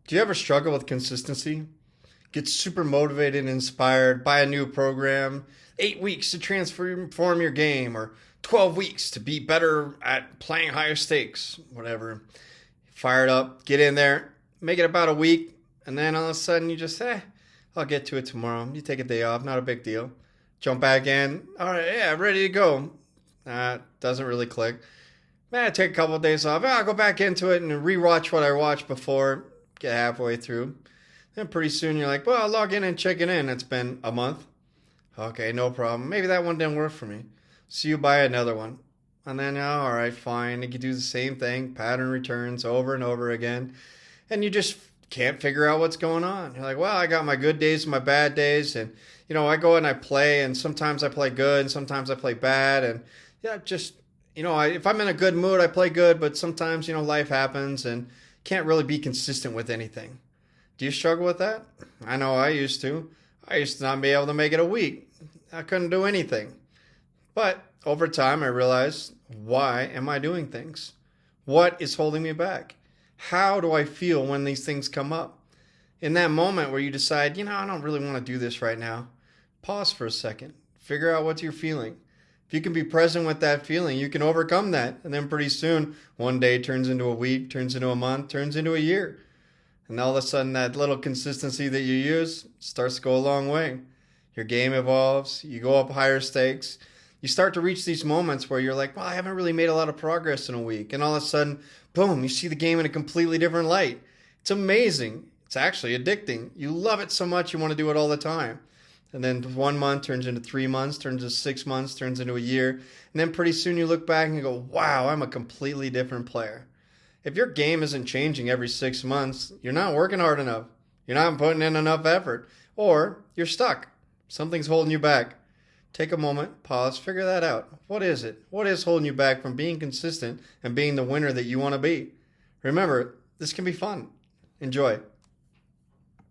Do you ever struggle with consistency? Get super motivated and inspired by a new program, 8 weeks to transform your game, or 12 weeks to be better at playing higher stakes, whatever. Fire it up, get in there, make it about a week, and then all of a sudden you just, I'll get to it tomorrow. You take a day off, not a big deal. Jump back in, all right, yeah, ready to go. Doesn't really click. Man, take a couple of days off. I'll go back into it and rewatch what I watched before. Get halfway through. Then pretty soon you're like, well, I'll log in and check it in. It's been a month. Okay, no problem. Maybe that one didn't work for me. So you buy another one. And then, all right, fine. You can do the same thing. Pattern returns over and over again. And you just can't figure out what's going on. You're like, well, I got my good days and my bad days. And, I go and I play. And sometimes I play good and sometimes I play bad. And, just if I'm in a good mood, I play good, but sometimes, life happens and can't really be consistent with anything. Do you struggle with that? I know I used to. I used to not be able to make it a week. I couldn't do anything. But over time, I realized, why am I doing things? What is holding me back? How do I feel when these things come up? In that moment where you decide, I don't really want to do this right now, pause for a second. Figure out what you're feeling. If you can be present with that feeling, you can overcome that. And then pretty soon, one day turns into a week, turns into a month, turns into a year. And all of a sudden, that little consistency that you use starts to go a long way. Your game evolves. You go up higher stakes. You start to reach these moments where you're like, well, I haven't really made a lot of progress in a week. And all of a sudden, boom, you see the game in a completely different light. It's amazing. It's actually addicting. You love it so much you want to do it all the time. And then 1 month turns into 3 months, turns into 6 months, turns into a year. And then pretty soon you look back and you go, wow, I'm a completely different player. If your game isn't changing every 6 months, you're not working hard enough. You're not putting in enough effort. Or you're stuck. Something's holding you back. Take a moment, pause, figure that out. What is it? What is holding you back from being consistent and being the winner that you want to be? Remember, this can be fun. Enjoy.